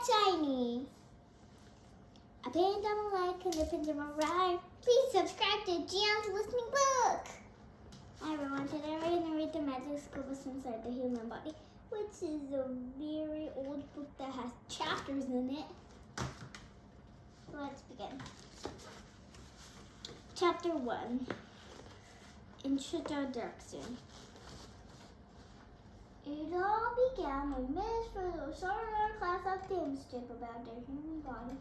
Tiny. A pin down a like and a pin down a ride. Please subscribe to Gian's Listening Book. Hi everyone, today we're going to read The Magic School Bus Inside the Human Body, which is a very old book that has chapters in it. Let's begin. Chapter 1. Introduction. It all began when Miss Frizzle started our class activity strip about their human body.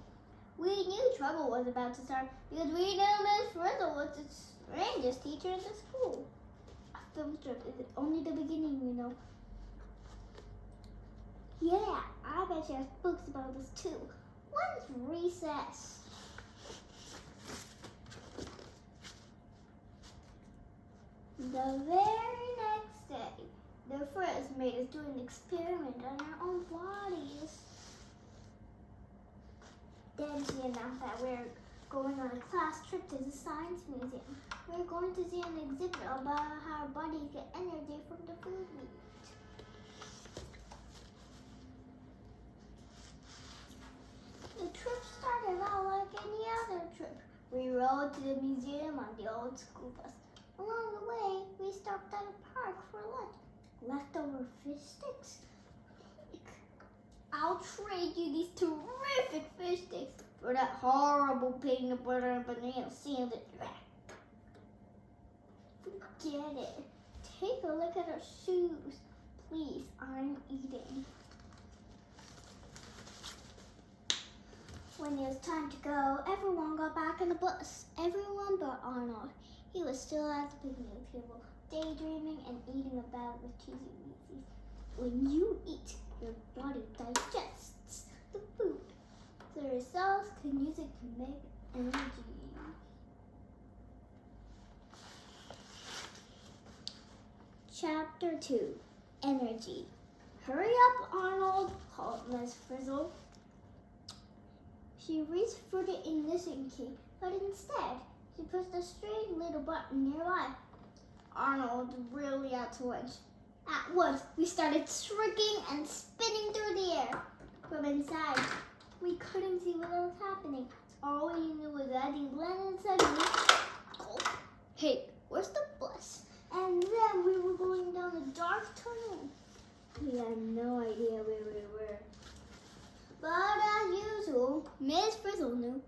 We knew trouble was about to start because we knew Miss Frizzle was the strangest teacher in the school. A film strip is only the beginning, you know. Yeah, I bet she has books about us too. When's recess? The very next day, the Frizz made us do an experiment on our own bodies. Then she announced that we're going on a class trip to the Science Museum. We're going to see an exhibit about how our bodies get energy from the food we eat. The trip started out like any other trip. We rode to the museum on the old school bus. Along the way, we stopped at a park for lunch. Leftover fish sticks. I'll trade you these terrific fish sticks for that horrible peanut butter and banana sandwich. Forget it. Take a look at our shoes. Please, I'm eating. When it was time to go, everyone got back on the bus. Everyone but Arnold. He was still at the picnic table, daydreaming and eating a bag of cheesy Wheaties. When you eat, your body digests the food, so your cells can use it to make energy. Chapter 2. Energy. Hurry up, Arnold, called Miss Frizzle. She reached for the ignition key, but instead, she pushed a strange little button nearby. Arnold really had to lunch. At once, we started shrieking and spinning through the air. From inside, we couldn't see what was happening. All we knew was that he landed suddenly. Hey, where's the bus? And then we were going down a dark tunnel. We had no idea where we were. But as usual, Miss Frizzle knew.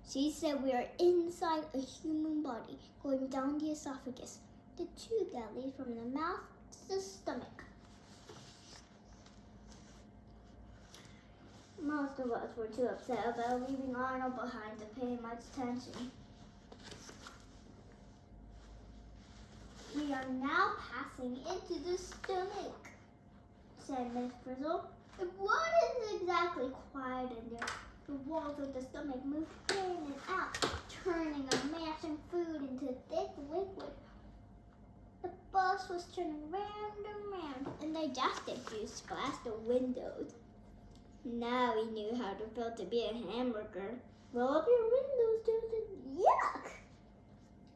She said we are inside a human body, going down the esophagus, the tube that leads from the mouth to the stomach. Most of us were too upset about leaving Arnold behind to pay much attention. We are now passing into the stomach, said Miss Frizzle. The blood is exactly quiet in there. The walls of the stomach move in and out, turning and mashing food into thick liquid. The bus was turning round and round, and digestive juice splashed the windows. Now we knew how it felt to be a hamburger. Roll up your windows, Joseph. Yuck!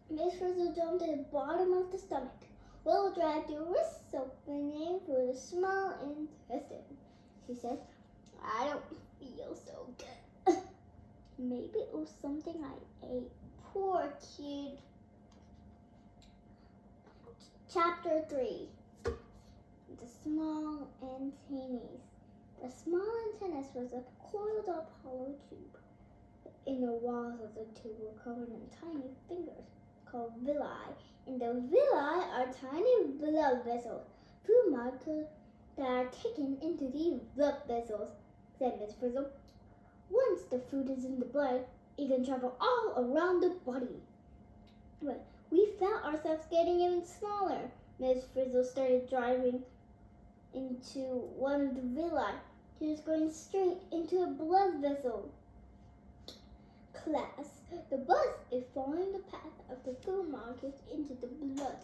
Miss Frizzle jumped to the bottom of the stomach. We'll drag your wrists opening for the small intestine, she said. I don't feel so good. Maybe it was something I ate. Poor kid. Chapter 3. The small antennae. The small antennae was a coiled up hollow tube. The inner walls of the tube were covered in tiny fingers called villi. In the villi are tiny blood vessels, food molecules that are taken into these blood vessels, said Miss Frizzle. Once the food is in the blood, it can travel all around the body. But we felt ourselves getting even smaller. Miss Frizzle started driving into one of the villi. She was going straight into a blood vessel. Class, the bus is following the path of the food molecules into the blood.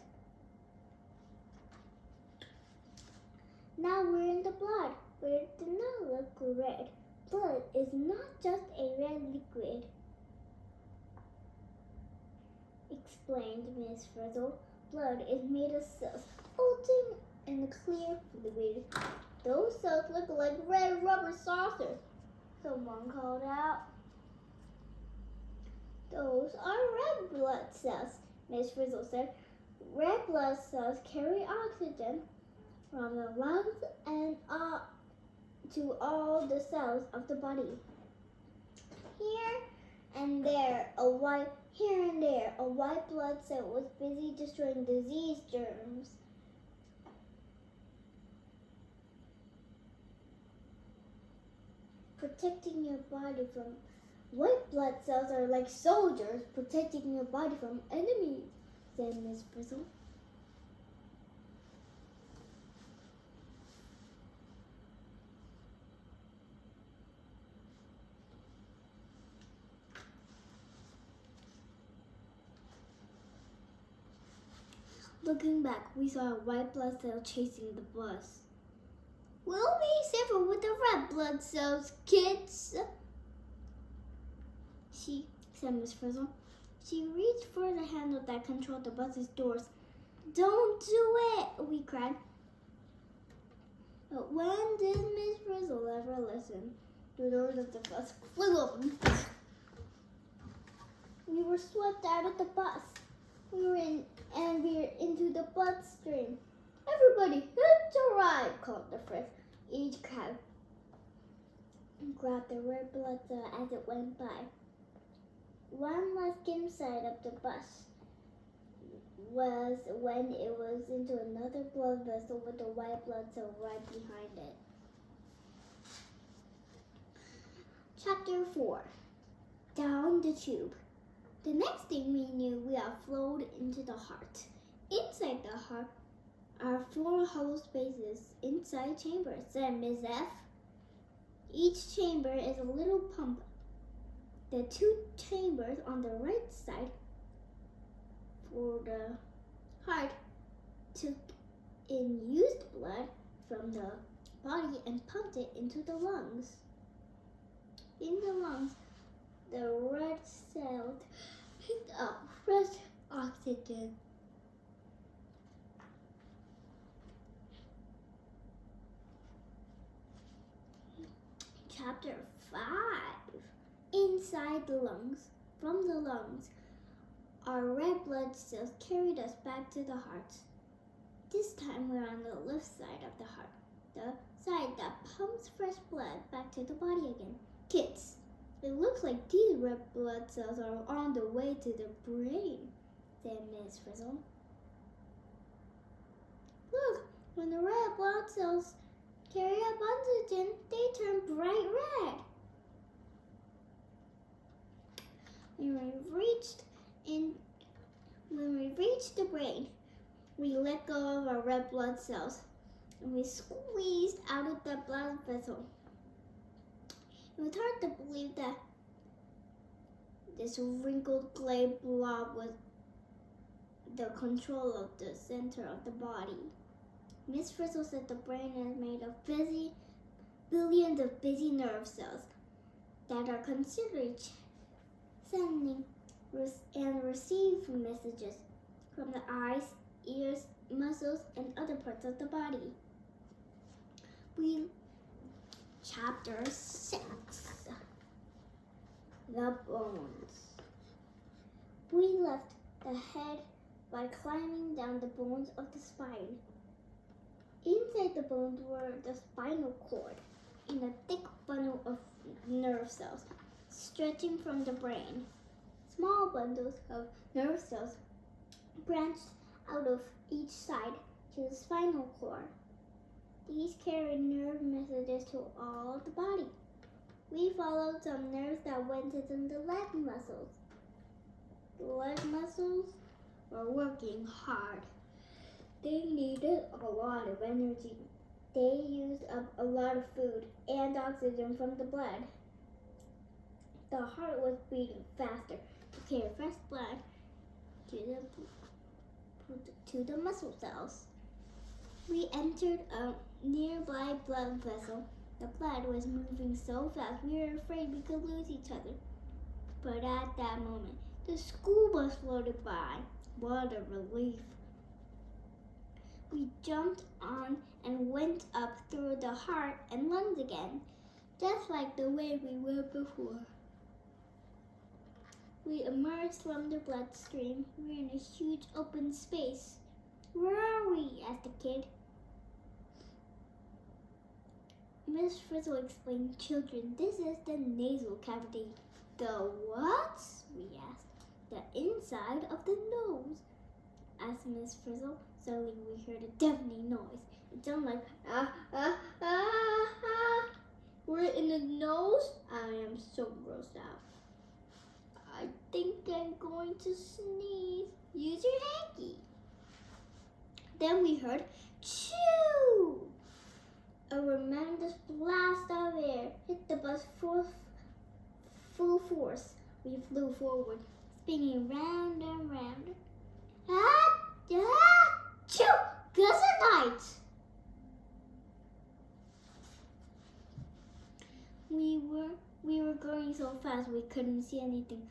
Now we're in the blood, but it did not look red. Blood is not just a red liquid, explained Miss Frizzle. Blood is made of cells floating in a clear fluid. Those cells look like red rubber saucers. Someone called out. Those are red blood cells, Miss Frizzle said. Red blood cells carry oxygen from the lungs and up to all the cells of the body. Here and there, a white blood cell was busy destroying disease germs. Protecting your body from white blood cells are like soldiers protecting your body from enemies, said Miss Frizzle. Looking back, we saw a white blood cell chasing the bus. We'll be safer with the red blood cells, kids, said Miss Frizzle. She reached for the handle that controlled the bus's doors. Don't do it, we cried. But when did Miss Frizzle ever listen? The doors of the bus flew open. We were swept out of the bus. We were into the bloodstream. Everybody, hitch a ride, called the frisk. Each crowd grabbed the red blood cell as it went by. One last inside of the bus was when it was into another blood vessel with a white blood cell right behind it. Chapter 4. Down the tube. The next thing we knew, we had flowed into the heart. Inside the heart are 4 hollow spaces inside chambers, said Ms. F. Each chamber is a little pump. The 2 chambers on the right side for the heart took in used blood from the body and pumped it into the lungs. In the lungs, the red cells picked up fresh oxygen. Chapter 5. Inside the lungs. From the lungs, our red blood cells carried us back to the heart. This time we're on the left side of the heart, the side that pumps fresh blood back to the body again. Kids, it looks like these red blood cells are on the way to the brain, said Miss Frizzle. Look, when the red blood cells carry up oxygen, they turn bright red. When we reached the brain, we let go of our red blood cells and we squeezed out of the blood vessel. It was hard to believe that this wrinkled clay blob was the control of the center of the body. Miss Frizzle said the brain is made of billions of busy nerve cells that are constantly sending and receiving messages from the eyes, ears, muscles, and other parts of the body. Chapter 6. The bones. We left the head by climbing down the bones of the spine. Inside the bones were the spinal cord and a thick bundle of nerve cells stretching from the brain. Small bundles of nerve cells branched out of each side to the spinal cord. These carried nerve messages to all the body. We followed some nerves that went to the leg muscles. The leg muscles were working hard. They needed a lot of energy. They used up a lot of food and oxygen from the blood. The heart was beating faster to carry fresh blood to the muscle cells. We entered a nearby blood vessel. The blood was moving so fast we were afraid we could lose each other. But at that moment, the school bus floated by. What a relief. We jumped on and went up through the heart and lungs again. just like the way we were before. We emerged from the bloodstream. We're in a huge open space. Where are we? Asked the kid. Miss Frizzle explained, children, this is the nasal cavity. The what? We asked. The inside of the nose, asked Miss Frizzle. Suddenly we heard a deafening noise. It sounded like, We're in the nose? I am so grossed out. I think I'm going to sneeze. Use your hanky. Then we heard, chew! A tremendous blast of air hit the bus full force. We flew forward, spinning round and round. Chew! Good night! We were going so fast we couldn't see anything,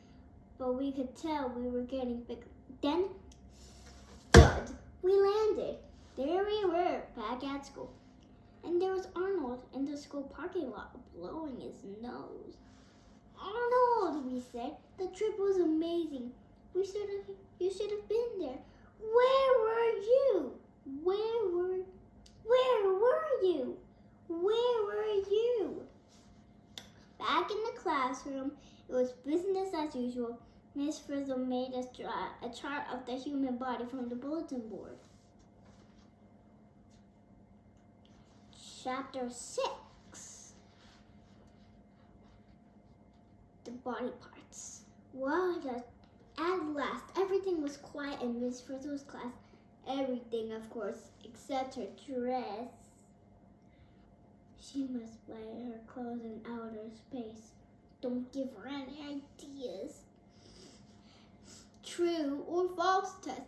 but we could tell we were getting bigger. Then, thud! We landed. There we were, back at school. And there was Arnold in the school parking lot blowing his nose. Arnold, we said, the trip was amazing. You should have been there. Where were you? Where were you? Where were you? Back in the classroom, it was business as usual. Miss Frizzle made us draw a chart of the human body from the bulletin board. Chapter 6. The body parts. At last, everything was quiet in Miss Frizzle's class. Everything, of course, except her dress. She must wear her clothes in outer space. Don't give her any ideas. True or false test.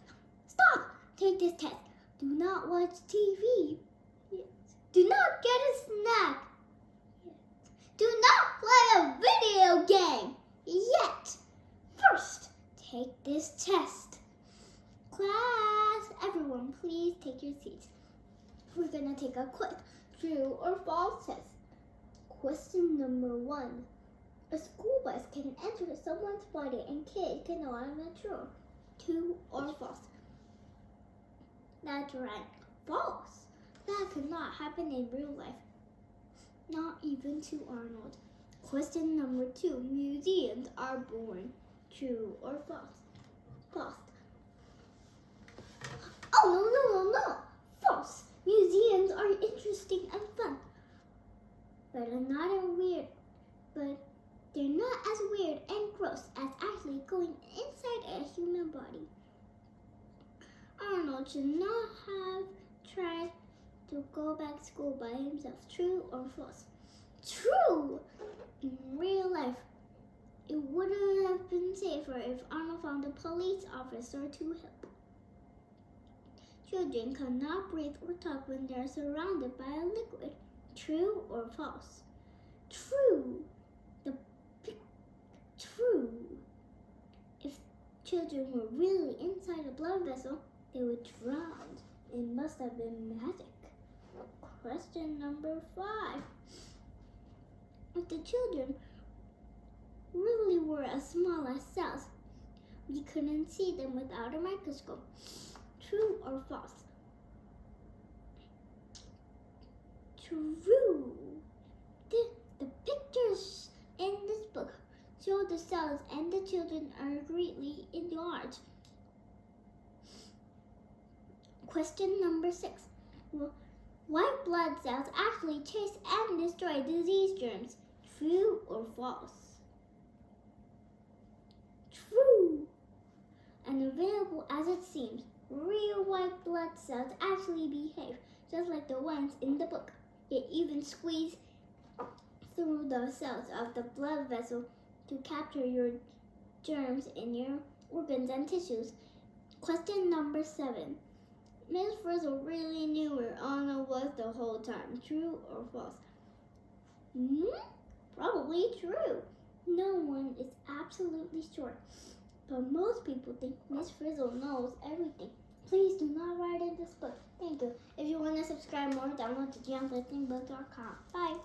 Stop! Take this test. Do not watch TV. Do not get a snack. Do not play a video game. Yet. First, take this test. Class, everyone, please take your seats. We're going to take a quick true or false test. Question number 1. A school bus can enter someone's body and kids can know I'm not sure. True or false? That's right. False. That could not happen in real life. Not even to Arnold. Question number 2. Museums are born. True or false? False. Oh, no. False. Museums are interesting and fun. But they're not as weird and gross as actually going inside a human body. Arnold should not have tried to go back to school by himself. True or false? True! In real life, it wouldn't have been safer if Arnold found a police officer to help. Children cannot breathe or talk when they are surrounded by a liquid. True or false? True. True. If children were really inside a blood vessel, they would drown. It must have been magic. Question number 5. If the children really were as small as cells, we couldn't see them without a microscope. True or false? True. The pictures in this book show the cells and the children are greatly enlarged. Question number 6. White blood cells actually chase and destroy disease germs. True or false? True. Unavailable as it seems, real white blood cells actually behave just like the ones in the book. They even squeeze through the cells of the blood vessel to capture your germs in your organs and tissues. Question number 7. Miss Frizzle really knew where Anna was the whole time. True or false? Probably true. No one is absolutely sure, but most people think Miss Frizzle knows everything. Please do not write in this book. Thank you. If you want to subscribe more, download the JamListeningBook.com. Bye.